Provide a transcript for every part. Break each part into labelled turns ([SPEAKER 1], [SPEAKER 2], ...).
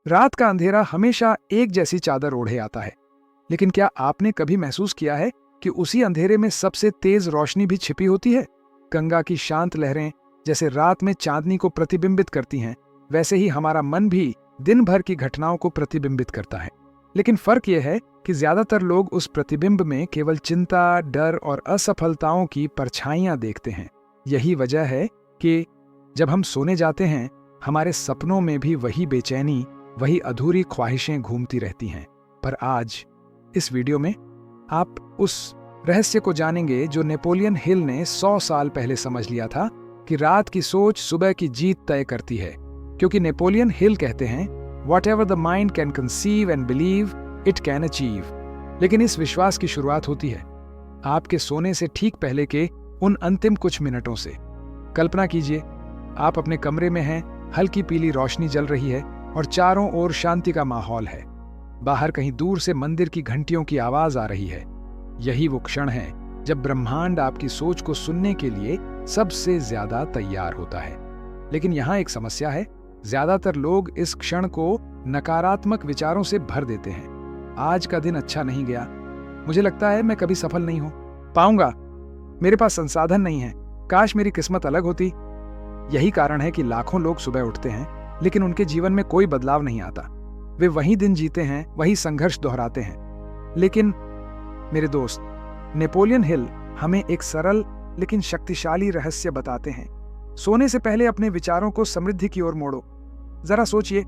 [SPEAKER 1] रात का अंधेरा हमेशा एक जैसी चादर ओढ़े आता है, लेकिन क्या आपने कभी महसूस किया है कि उसी अंधेरे में सबसे तेज रोशनी भी छिपी होती है? गंगा की शांत लहरें जैसे रात में चांदनी को प्रतिबिंबित करती हैं, वैसे ही हमारा मन भी दिन भर की घटनाओं को प्रतिबिंबित करता है। लेकिन फर्क यह है कि ज्यादातर लोग उस प्रतिबिंब में केवल चिंता, डर और असफलताओं की परछाइयां देखते हैं। यही वजह है कि जब हम सोने जाते हैं, हमारे सपनों में भी वही बेचैनी, वही अधूरी ख्वाहिशें घूमती रहती हैं। पर आज इस वीडियो में आप उस रहस्य को जानेंगे जो नेपोलियन हिल ने 100 साल पहले समझ लिया था कि रात की सोच सुबह की जीत तय करती है। क्योंकि नेपोलियन हिल कहते हैं, Whatever the mind can conceive and believe, it can achieve। लेकिन इस विश्वास की शुरुआत होती है आपके सोने से ठीक पहले के उन अंतिम कुछ मिनटों से। कल्पना कीजिए, आप अपने कमरे में हैं, हल्की पीली रोशनी जल रही है और चारों ओर शांति का माहौल है। बाहर कहीं दूर से मंदिर की घंटियों की आवाज आ रही है। यही वो क्षण है जब ब्रह्मांड आपकी सोच को सुनने के लिए सबसे ज्यादा तैयार होता है। लेकिन यहां एक समस्या है, ज्यादातर लोग इस क्षण को नकारात्मक विचारों से भर देते हैं। आज का दिन अच्छा नहीं गया, मुझे लगता है मैं कभी सफल नहीं हो पाऊंगा, मेरे पास संसाधन नहीं है, काश मेरी किस्मत अलग होती। यही कारण है कि लाखों लोग सुबह उठते हैं, लेकिन उनके जीवन में कोई बदलाव नहीं आता। वे वही दिन जीते हैं, वही संघर्ष दोहराते हैं। लेकिन मेरे दोस्त, नेपोलियन हिल हमें एक सरल लेकिन शक्तिशाली रहस्य बताते हैं। सोने से पहले अपने विचारों को समृद्धि की ओर मोड़ो। जरा सोचिए,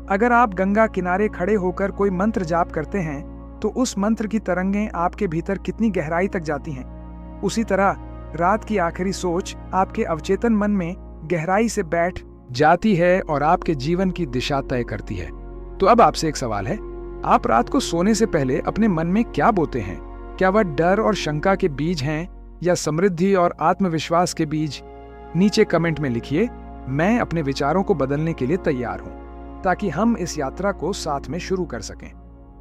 [SPEAKER 1] अगर आप गंगा किनारे खड़े होकर कोई मंत्र जाप करते हैं तो उस मंत्र की तरंगें आपके भीतर कितनी गहराई तक जाती हैं। उसी तरह रात की आखिरी सोच आपके अवचेतन मन में गहराई से बैठ जाती है और आपके जीवन की दिशा तय करती है। तो अब आपसे एक सवाल है, आप रात को सोने से पहले अपने मन में क्या बोते हैं? क्या वह डर और शंका के बीज हैं या समृद्धि और आत्मविश्वास के बीज? नीचे कमेंट में लिखिए, मैं अपने विचारों को बदलने के लिए तैयार हूं, ताकि हम इस यात्रा को साथ में शुरू कर सकें।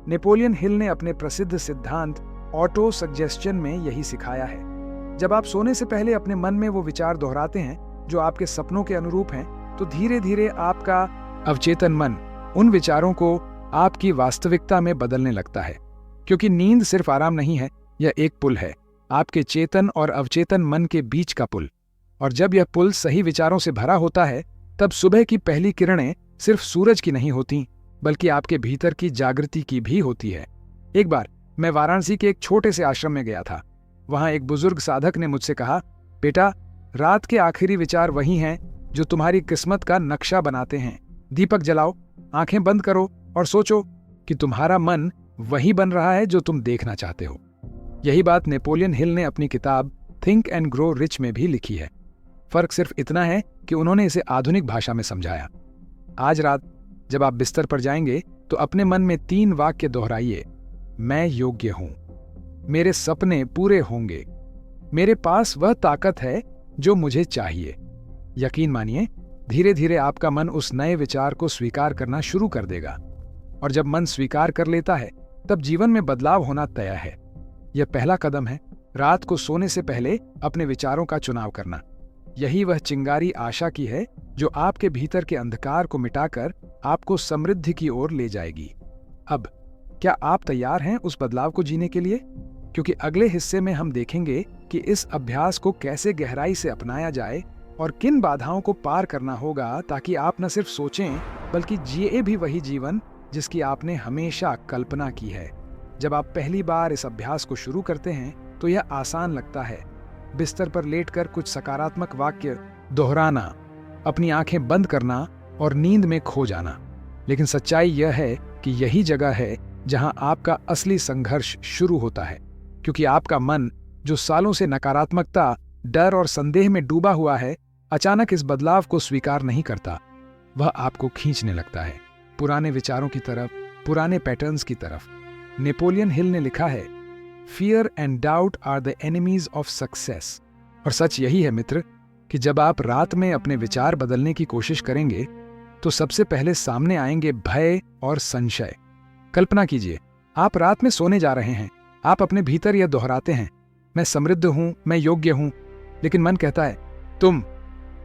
[SPEAKER 1] नेपोलियन हिल ने अपने प्रसिद्ध सिद्धांत ऑटो सजेस्शन में यही सिखाया है। जब आप सोने से पहले अपने मन में वो विचार दोहराते हैं जो आपके सपनों के अनुरूप हैं, तो धीरे धीरे आपका अवचेतन मन उन विचारों को आपकी वास्तविकता में बदलने लगता है। क्योंकि नींद सिर्फ आराम नहीं है, यह एक पुल है, आपके चेतन और अवचेतन मन के बीच का पुल। और जब यह पुल सही विचारों से भरा होता है, तब सुबह की पहली किरणें सिर्फ सूरज की नहीं होती, बल्कि आपके भीतर की जागृति की भी होती है। एक बार मैं वाराणसी के एक छोटे से आश्रम में गया था। वहां एक बुजुर्ग साधक ने मुझसे कहा, बेटा, रात के आखिरी विचार वही हैं जो तुम्हारी किस्मत का नक्शा बनाते हैं। दीपक जलाओ, आंखें बंद करो और सोचो कि तुम्हारा मन वही बन रहा है जो तुम देखना चाहते हो। यही बात नेपोलियन हिल ने अपनी किताब थिंक एंड ग्रो रिच में भी लिखी है। फर्क सिर्फ इतना है कि उन्होंने इसे आधुनिक भाषा में समझाया। आज रात जब आप बिस्तर पर जाएंगे तो अपने मन में 3 वाक्य दोहराइए। मैं योग्य हूं, मेरे सपने पूरे होंगे, मेरे पास वह ताकत है जो मुझे चाहिए। यकीन मानिए, धीरे धीरे आपका मन उस नए विचार को स्वीकार करना शुरू कर देगा। और जब मन स्वीकार कर लेता है, तब जीवन में बदलाव होना तय है। यह पहला कदम है, रात को सोने से पहले अपने विचारों का चुनाव करना। यही वह चिंगारी आशा की है जो आपके भीतर के अंधकार को मिटाकर आपको समृद्धि की ओर ले जाएगी। अब क्या आप तैयार हैं उस बदलाव को जीने के लिए? क्योंकि अगले हिस्से में हम देखेंगे कि इस अभ्यास को कैसे गहराई से अपनाया जाए और किन बाधाओं को पार करना होगा, ताकि आप न सिर्फ सोचें बल्कि जिए भी वही जीवन जिसकी आपने हमेशा कल्पना की है। जब आप पहली बार इस अभ्यास को शुरू करते हैं तो यह आसान लगता है। बिस्तर पर लेटकर कुछ सकारात्मक वाक्य दोहराना, अपनी आंखें बंद करना और नींद में खो जाना। लेकिन सच्चाई यह है कि यही जगह है जहां आपका असली संघर्ष शुरू होता है। क्योंकि आपका मन, जो सालों से नकारात्मकता, डर और संदेह में डूबा हुआ है, अचानक इस बदलाव को स्वीकार नहीं करता। वह आपको खींचने लगता है पुराने विचारों की तरफ, पुराने पैटर्न्स की तरफ। नेपोलियन हिल ने लिखा है, Fear and doubt are the enemies of success। और सच यही है मित्र कि जब आप रात में अपने विचार बदलने की कोशिश करेंगे तो सबसे पहले सामने आएंगे भय और संशय। कल्पना कीजिए, आप रात में सोने जा रहे हैं, आप अपने भीतर यह दोहराते हैं, मैं समृद्ध हूं, मैं योग्य हूं। लेकिन मन कहता है,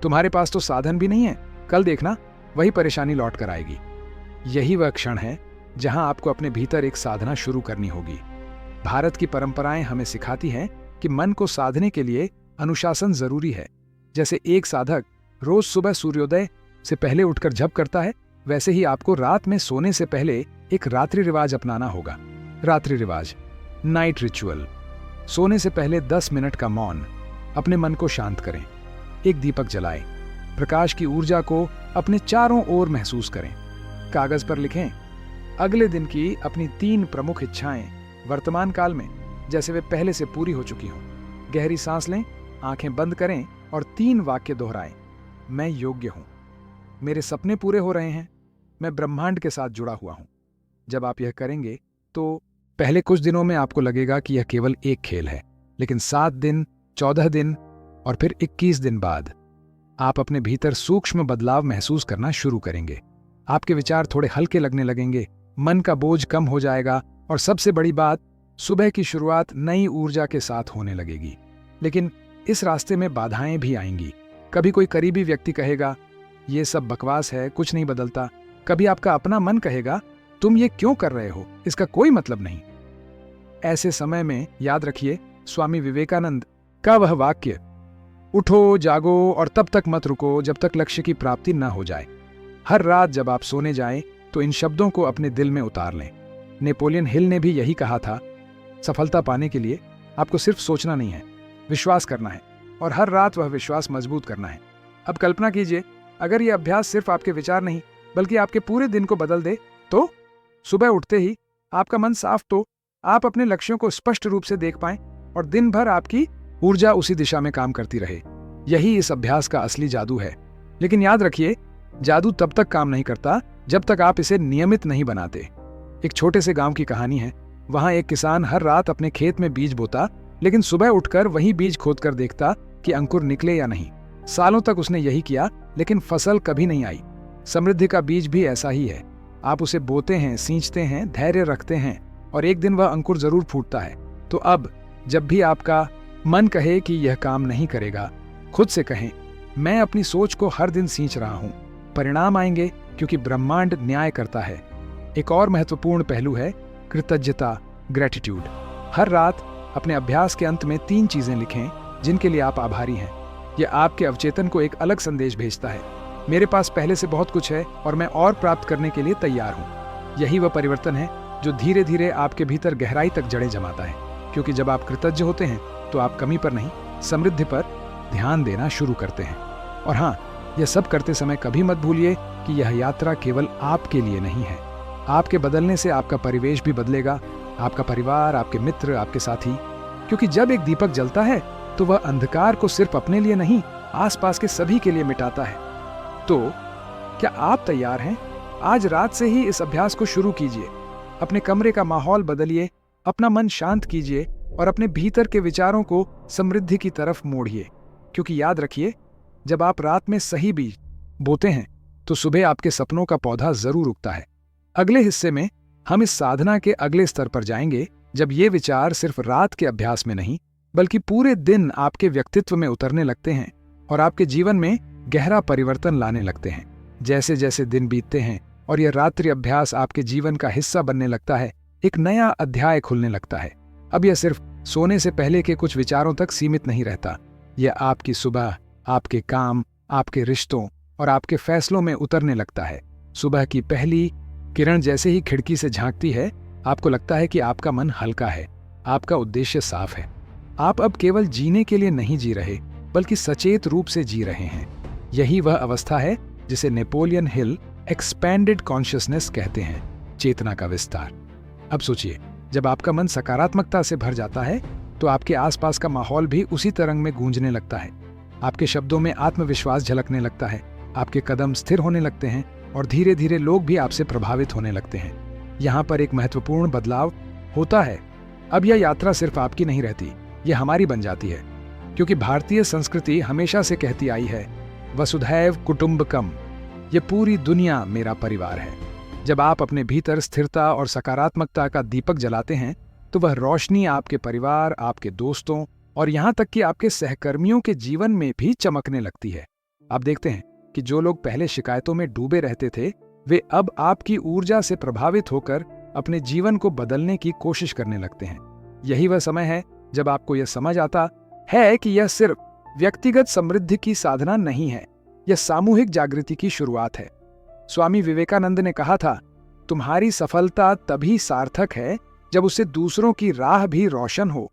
[SPEAKER 1] तुम्हारे पास तो साधन भी नहीं है, कल देखना वही परेशानी लौट कर आएगी। यही वह क्षण है जहां आपको अपने भीतर एक साधना शुरू करनी होगी। भारत की परंपराएं हमें सिखाती हैं कि मन को साधने के लिए अनुशासन जरूरी है। जैसे एक साधक रोज सुबह सूर्योदय से पहले उठकर जप करता है, वैसे ही आपको रात में सोने से पहले एक रात्रि रिवाज अपनाना होगा। रात्रि रिवाज, नाइट रिचुअल। सोने से पहले 10 मिनट का मौन, अपने मन को शांत करें। एक दीपक जलाएं, प्रकाश की ऊर्जा को अपने चारों ओर महसूस करें। कागज पर लिखें अगले दिन की अपनी 3 प्रमुख इच्छाएं वर्तमान काल में जैसे वे पहले से पूरी हो चुकी हों। गहरी सांस लें, आंखें बंद करें और 3 वाक्य दोहराएं। मैं योग्य हूं, मेरे सपने पूरे हो रहे हैं, मैं ब्रह्मांड के साथ जुड़ा हुआ हूं। जब आप यह करेंगे तो पहले कुछ दिनों में आपको लगेगा कि यह केवल एक खेल है, लेकिन 7 दिन, 14 दिन और फिर 21 दिन बाद आप अपने भीतर सूक्ष्म बदलाव महसूस करना शुरू करेंगे। आपके विचार थोड़े हल्के लगने लगेंगे, मन का बोझ कम हो जाएगा और सबसे बड़ी बात, सुबह की शुरुआत नई ऊर्जा के साथ होने लगेगी। लेकिन इस रास्ते में बाधाएं भी आएंगी। कभी कोई करीबी व्यक्ति कहेगा ये सब बकवास है, कुछ नहीं बदलता। कभी आपका अपना मन कहेगा तुम ये क्यों कर रहे हो, इसका कोई मतलब नहीं। ऐसे समय में याद रखिए स्वामी विवेकानंद का वह वाक्य, उठो जागो और तब तक मत रुको जब तक लक्ष्य की प्राप्ति न हो जाए। हर रात जब आप सोने जाएं तो इन शब्दों को अपने दिल में उतार लें। नेपोलियन हिल ने भी यही कहा था, सफलता पाने के लिए आपको सिर्फ सोचना नहीं है, विश्वास करना है और हर रात वह विश्वास मजबूत करना है। अब कल्पना कीजिए अगर यह अभ्यास सिर्फ आपके विचार नहीं बल्कि आपके पूरे दिन को बदल दे तो सुबह उठते ही आपका मन साफ, तो आप अपने लक्ष्यों को स्पष्ट रूप से देख पाएं और दिन भर आपकी ऊर्जा उसी दिशा में काम करती रहे। यही इस अभ्यास का असली जादू है। लेकिन याद रखिए, जादू तब तक काम नहीं करता जब तक आप इसे नियमित नहीं बनाते। एक छोटे से गांव की कहानी है। वहां एक किसान हर रात अपने खेत में बीज बोता, लेकिन सुबह उठकर वही बीज खोदकर देखता कि अंकुर निकले या नहीं। सालों तक उसने यही किया, लेकिन फसल कभी नहीं आई। समृद्धि का बीज भी ऐसा ही है। आप उसे बोते हैं, सींचते हैं, धैर्य रखते हैं और एक दिन वह अंकुर जरूर फूटता है। तो अब जब भी आपका मन कहे कि यह काम नहीं करेगा, खुद से कहें मैं अपनी सोच को हर दिन सींच रहा हूं। परिणाम आएंगे क्योंकि ब्रह्मांड न्याय करता है। एक और महत्वपूर्ण पहलू है कृतज्ञता, ग्रेटिट्यूड। हर रात अपने अभ्यास के अंत में 3 चीजें लिखें जिनके लिए आप आभारी हैं। यह आपके अवचेतन को एक अलग संदेश भेजता है, मेरे पास पहले से बहुत कुछ है और मैं और प्राप्त करने के लिए तैयार हूं। यही वह परिवर्तन है जो धीरे धीरे आपके भीतर गहराई तक जड़ें जमाता है, क्योंकि जब आप कृतज्ञ होते हैं तो आप कमी पर नहीं, समृद्धि पर ध्यान देना शुरू करते हैं। और हाँ, यह सब करते समय कभी मत भूलिए कि यह यात्रा केवल आपके लिए नहीं है। आपके बदलने से आपका परिवेश भी बदलेगा, आपका परिवार, आपके मित्र, आपके साथी। क्योंकि जब एक दीपक जलता है तो वह अंधकार को सिर्फ अपने लिए नहीं, आसपास के सभी के लिए मिटाता है। तो क्या आप तैयार हैं? आज रात से ही इस अभ्यास को शुरू कीजिए। अपने कमरे का माहौल बदलिए, अपना मन शांत कीजिए और अपने भीतर के विचारों को समृद्धि की तरफ मोड़िए। क्योंकि याद रखिए, जब आप रात में सही बीज बोते हैं तो सुबह आपके सपनों का पौधा जरूर उगता है। अगले हिस्से में हम इस साधना के अगले स्तर पर जाएंगे, जब ये विचार सिर्फ रात के अभ्यास में नहीं बल्कि पूरे दिन आपके व्यक्तित्व में उतरने लगते हैं और आपके जीवन में गहरा परिवर्तन लाने लगते हैं। जैसे जैसे दिन बीतते हैं और यह रात्रि अभ्यास आपके जीवन का हिस्सा बनने लगता है, एक नया अध्याय खुलने लगता है। अब यह सिर्फ सोने से पहले के कुछ विचारों तक सीमित नहीं रहता। यह आपकी सुबह, आपके काम, आपके रिश्तों और आपके फैसलों में उतरने लगता है। सुबह की पहली किरण जैसे ही खिड़की से झांकती है, आपको लगता है कि आपका मन हल्का है, आपका उद्देश्य साफ है। आप अब केवल जीने के लिए नहीं जी रहे बल्कि सचेत रूप से जी रहे हैं। यही वह अवस्था है जिसे नेपोलियन हिल एक्सपैंडेड कॉन्शियसनेस कहते हैं, चेतना का विस्तार। अब सोचिए, जब आपका मन सकारात्मकता से भर जाता है तो आपके आसपास का माहौल भी उसी तरंग में गूंजने लगता है। आपके शब्दों में आत्मविश्वास झलकने लगता है, आपके कदम स्थिर होने लगते हैं और धीरे धीरे लोग भी आपसे प्रभावित होने लगते हैं। यहाँ पर एक महत्वपूर्ण बदलाव होता है। अब यह यात्रा सिर्फ आपकी नहीं रहती, यह हमारी बन जाती है। क्योंकि भारतीय संस्कृति हमेशा से कहती आई है, वसुधैव कुटुंबकम, ये पूरी दुनिया मेरा परिवार है। जब आप अपने भीतर स्थिरता और सकारात्मकता का दीपक जलाते हैं तो वह रोशनी आपके परिवार, आपके दोस्तों और यहाँ तक कि आपके सहकर्मियों के जीवन में भी चमकने लगती है। आप देखते हैं कि जो लोग पहले शिकायतों में डूबे रहते थे, वे अब आपकी ऊर्जा से प्रभावित होकर अपने जीवन को बदलने की कोशिश करने लगते हैं। यही वह समय है जब आपको यह समझ आता है कि यह सिर्फ व्यक्तिगत समृद्धि की साधना नहीं है, यह सामूहिक जागृति की शुरुआत है। स्वामी विवेकानंद ने कहा था, तुम्हारी सफलता तभी सार्थक है जब उससे दूसरों की राह भी रोशन हो।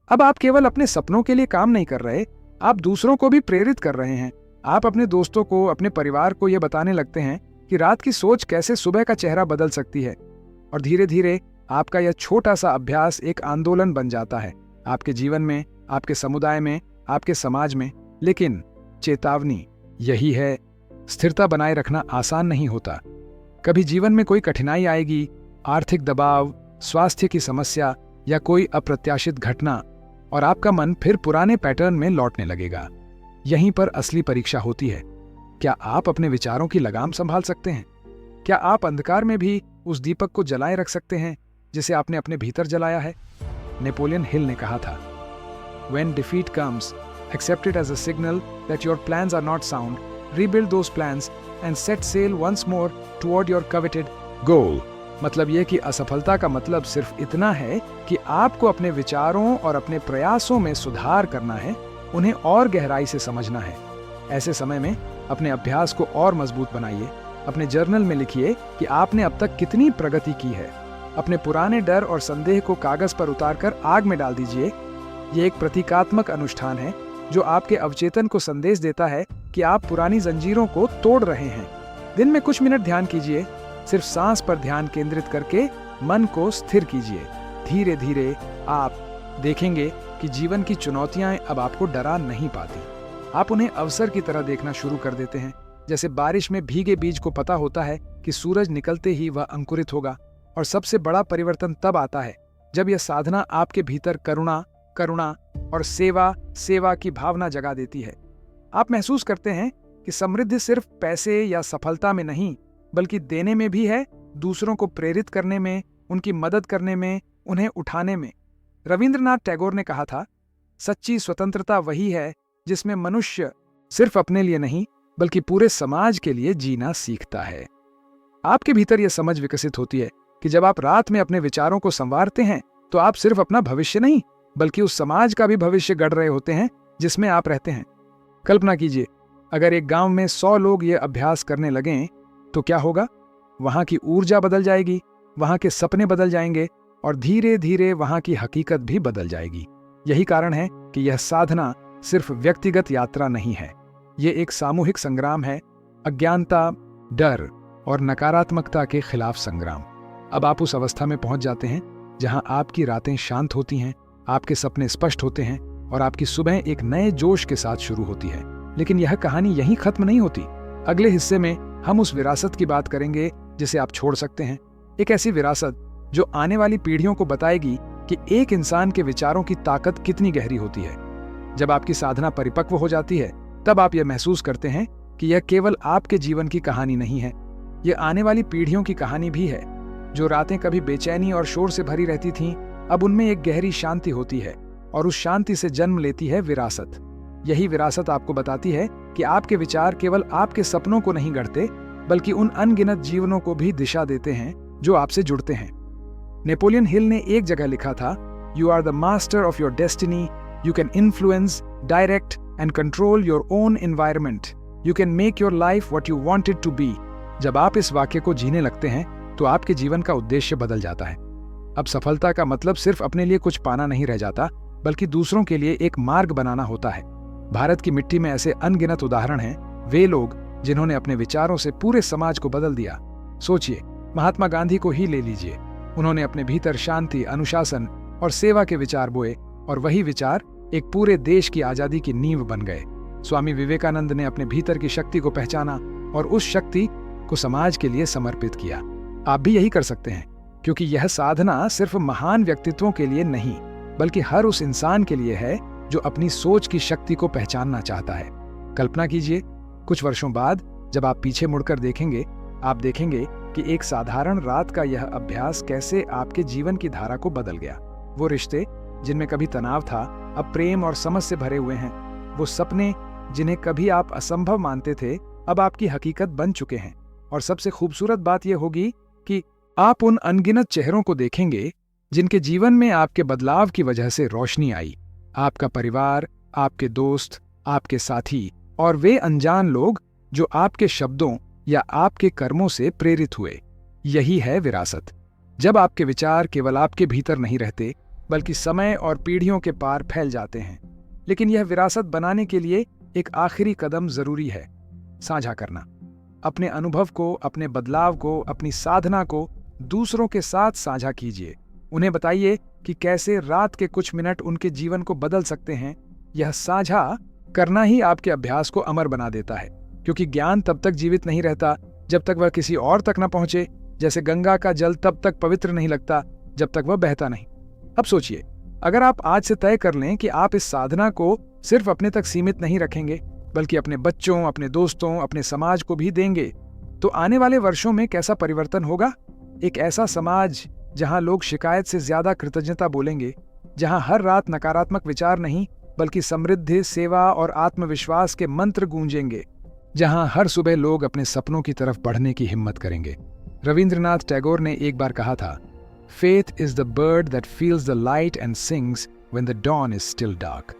[SPEAKER 1] अब आप केवल अपने सपनों के लिए काम नहीं कर रहे, आप दूसरों को भी प्रेरित कर रहे हैं। आप अपने दोस्तों को, अपने परिवार को यह बताने लगते हैं कि रात की सोच कैसे सुबह का चेहरा बदल सकती है। और धीरे धीरे आपका यह छोटा सा अभ्यास एक आंदोलन बन जाता है, आपके जीवन में, आपके समुदाय में, आपके समाज में। लेकिन चेतावनी यही है, स्थिरता बनाए रखना आसान नहीं होता। कभी जीवन में कोई कठिनाई आएगी, आर्थिक दबाव, स्वास्थ्य की समस्या या कोई अप्रत्याशित घटना, और आपका मन फिर पुराने पैटर्न में लौटने लगेगा। यहीं पर असली परीक्षा होती है। क्या आप अपने विचारों की लगाम संभाल सकते हैं? क्या आप अंधकार में भी उस दीपक को जलाए रख सकते हैं जिसे आपने अपने भीतर जलाया है? नेपोलियन हिल ने कहा था, When defeat comes, accept it as a signal that your plans are not sound. Rebuild those plans and set sail once more toward your coveted goal. मतलब यह कि असफलता का मतलब सिर्फ इतना है कि आपको अपने विचारों और अपने प्रयासों में सुधार करना है, उन्हें और गहराई से समझना है। ऐसे समय में अपने अभ्यास को और मजबूत बनाइए। अपने जर्नल में लिखिए कि आपने अब तक कितनी प्रगति की है। अपने पुराने डर और संदेह को कागज पर उतारकर आग में डाल दीजिए। ये एक प्रतीकात्मक अनुष्ठान है जो आपके अवचेतन को संदेश देता है कि आप पुरानी जंजीरों को तोड़ रहे हैं। दिन में कुछ मिनट ध्यान कीजिए, सिर्फ सांस पर ध्यान केंद्रित करके मन को स्थिर कीजिए। धीरे धीरे आप देखेंगे कि जीवन की चुनौतियां अब आपको डरा नहीं पाती। आप उन्हें अवसर की तरह देखना शुरू कर देते हैं। जैसे बारिश में भीगे बीज को पता होता है कि सूरज निकलते ही वह अंकुरित होगा। और सबसे बड़ा परिवर्तन तब आता है जब यह साधना आपके भीतर करुणा और सेवा की भावना जगा देती है। आप महसूस करते हैं कि समृद्धि सिर्फ पैसे या सफलता में नहीं, बल्कि देने में भी है, दूसरों को प्रेरित करने में, उनकी मदद करने में, उन्हें उठाने में। रविंद्रनाथ टैगोर ने कहा था, सच्ची स्वतंत्रता वही है जिसमें मनुष्य सिर्फ अपने लिए नहीं, बल्कि पूरे समाज के लिए जीना सीखता है। आपके भीतर यह समझ विकसित होती है कि जब आप रात में अपने विचारों को संवारते हैं, तो आप सिर्फ अपना भविष्य नहीं, बल्कि उस समाज का भी भविष्य गढ़ रहे होते हैं जिसमें आप रहते हैं। कल्पना कीजिए, अगर एक गांव में 100 लोग ये अभ्यास करने लगें तो क्या होगा? वहां की ऊर्जा बदल जाएगी, वहां के सपने बदल जाएंगे और धीरे धीरे वहां की हकीकत भी बदल जाएगी। यही कारण है कि यह साधना सिर्फ व्यक्तिगत यात्रा नहीं है, ये एक सामूहिक संग्राम है, अज्ञानता, डर और नकारात्मकता के खिलाफ संग्राम। अब आप उस अवस्था में पहुंच जाते हैं जहां आपकी रातें शांत होती हैं, आपके सपने स्पष्ट होते हैं और आपकी सुबह एक नए जोश के साथ शुरू होती है। लेकिन यह कहानी यहीं खत्म नहीं होती। अगले हिस्से में हम उस विरासत की बात करेंगे जिसे आप छोड़ सकते हैं। एक ऐसी विरासत जो आने वाली पीढ़ियों को बताएगी कि एक इंसान के विचारों की ताकत कितनी गहरी होती है। जब आपकी साधना परिपक्व हो जाती है, तब आप यह महसूस करते हैं कि यह केवल आपके जीवन की कहानी नहीं है, यह आने वाली पीढ़ियों की कहानी भी है। जो रातें कभी बेचैनी और शोर से भरी रहती थीं, अब उनमें एक गहरी शांति होती है और उस शांति से जन्म लेती है विरासत। यही विरासत आपको बताती है कि आपके विचार केवल आपके सपनों को नहीं गढ़ते, बल्कि उन अनगिनत जीवनों को भी दिशा देते हैं जो आपसे जुड़ते हैं। नेपोलियन हिल ने एक जगह लिखा था, you are the master of your destiny, you can influence, direct and control your own environment, you can make your life what you wanted to be. जब आप इस वाक्य को जीने लगते हैं तो आपके जीवन का उद्देश्य बदल जाता है। अब सफलता का मतलब सिर्फ अपने लिए कुछ पाना नहीं रह जाता, बल्कि दूसरों के लिए एक मार्ग बनाना होता है। भारत की मिट्टी में ऐसे अनगिनत उदाहरण हैं, वे लोग जिन्होंने अपने विचारों से पूरे समाज को बदल दिया। सोचिए, महात्मा गांधी को ही ले लीजिए। उन्होंने अपने भीतर शांति, अनुशासन और सेवा के विचार बोए और वही विचार एक पूरे देश की आजादी की नींव बन गए। स्वामी विवेकानंद ने अपने भीतर की शक्ति को पहचाना और उस शक्ति को समाज के लिए समर्पित किया। आप भी यही कर सकते हैं, क्योंकि यह साधना सिर्फ महान व्यक्तित्वों के लिए नहीं, बल्कि हर उस इंसान के लिए है जो अपनी सोच की शक्ति को पहचानना चाहता है। कल्पना कीजिए, कुछ वर्षों बाद जब आप पीछे मुड़कर देखेंगे, आप देखेंगे कि एक साधारण रात का यह अभ्यास कैसे आपके जीवन की धारा को बदल गया। वो रिश्ते जिनमें कभी तनाव था, अब प्रेम और समझ से भरे हुए हैं। वो सपने जिन्हें कभी आप असंभव मानते थे, अब आपकी हकीकत बन चुके हैं। और सबसे खूबसूरत बात यह होगी कि आप उन अनगिनत चेहरों को देखेंगे जिनके जीवन में आपके बदलाव की वजह से रोशनी आई। आपका परिवार, आपके दोस्त, आपके साथी और वे अनजान लोग जो आपके शब्दों या आपके कर्मों से प्रेरित हुए। यही है विरासत। जब आपके विचार केवल आपके भीतर नहीं रहते बल्कि समय और पीढ़ियों के पार फैल जाते हैं। लेकिन यह विरासत बनाने के लिए एक आखिरी कदम जरूरी है, साझा करना। अपने अनुभव को, अपने बदलाव को, अपनी साधना को दूसरों के साथ साझा कीजिए। उन्हें बताइए कि कैसे रात के कुछ मिनट उनके जीवन को बदल सकते हैं। यह साझा करना ही आपके अभ्यास को अमर बना देता है, क्योंकि ज्ञान तब तक जीवित नहीं रहता जब तक वह किसी और तक न पहुंचे। जैसे गंगा का जल तब तक पवित्र नहीं लगता जब तक वह बहता नहीं। अब सोचिए, अगर आप आज से तय कर लें कि आप इस साधना को सिर्फ अपने तक सीमित नहीं रखेंगे बल्कि अपने बच्चों, अपने दोस्तों, अपने समाज को भी देंगे, तो आने वाले वर्षों में कैसा परिवर्तन होगा। एक ऐसा समाज जहां लोग शिकायत से ज्यादा कृतज्ञता बोलेंगे, जहां हर रात नकारात्मक विचार नहीं बल्कि समृद्धि, सेवा और आत्मविश्वास के मंत्र गूंजेंगे, जहां हर सुबह लोग अपने सपनों की तरफ बढ़ने की हिम्मत करेंगे। रविंद्रनाथ टैगोर ने एक बार कहा था, faith is the bird that feels the light and sings when the dawn is still dark.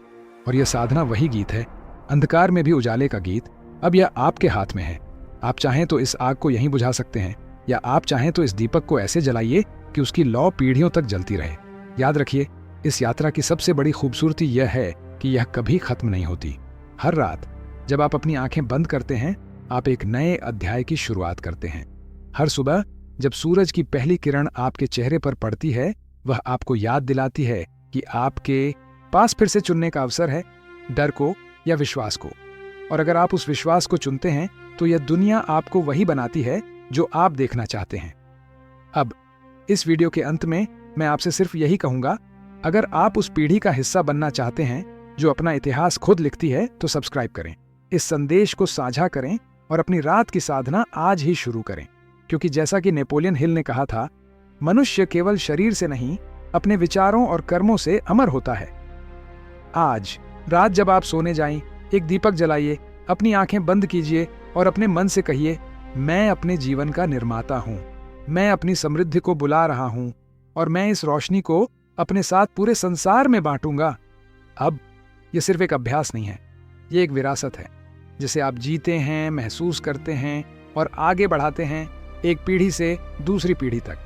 [SPEAKER 1] और यह साधना वही गीत है, अंधकार में भी उजाले का गीत। अब यह आपके हाथ में है। आप चाहें तो इस आग को यहीं बुझा सकते हैं, या आप चाहें तो इस दीपक को ऐसे जलाइए कि उसकी लौ पीढ़ियों तक जलती रहे। याद रखिए, इस यात्रा की सबसे बड़ी खूबसूरती यह है कि यह कभी खत्म नहीं होती। हर रात जब आप अपनी आंखें बंद करते हैं, आप एक नए अध्याय की शुरुआत करते हैं। हर सुबह जब सूरज की पहली किरण आपके चेहरे पर पड़ती है, वह आपको याद दिलाती है कि आपके पास फिर से चुनने का अवसर है, डर को या विश्वास को। और अगर आप उस विश्वास को चुनते हैं तो यह दुनिया आपको वही बनाती है जो आप देखना चाहते हैं। अब इस वीडियो के अंत में मैं आपसे सिर्फ यही कहूंगा, अगर आप उस पीढ़ी का हिस्सा बनना चाहते हैं जो अपना इतिहास खुद लिखती है, तो सब्सक्राइब करें, इस संदेश को साझा करें और अपनी रात की साधना आज ही शुरू करें। क्योंकि जैसा कि नेपोलियन हिल ने कहा था, मनुष्य केवल शरीर से नहीं, अपने विचारों और कर्मों से अमर होता है। आज रात जब आप सोने जाएं, एक दीपक जलाइए, अपनी आंखें बंद कीजिए और अपने मन से कहिए, मैं अपने जीवन का निर्माता हूं, मैं अपनी समृद्धि को बुला रहा हूं और मैं इस रोशनी को अपने साथ पूरे संसार में बांटूंगा। अब यह सिर्फ एक अभ्यास नहीं है, ये एक विरासत है जिसे आप जीते हैं, महसूस करते हैं और आगे बढ़ाते हैं, एक पीढ़ी से दूसरी पीढ़ी तक।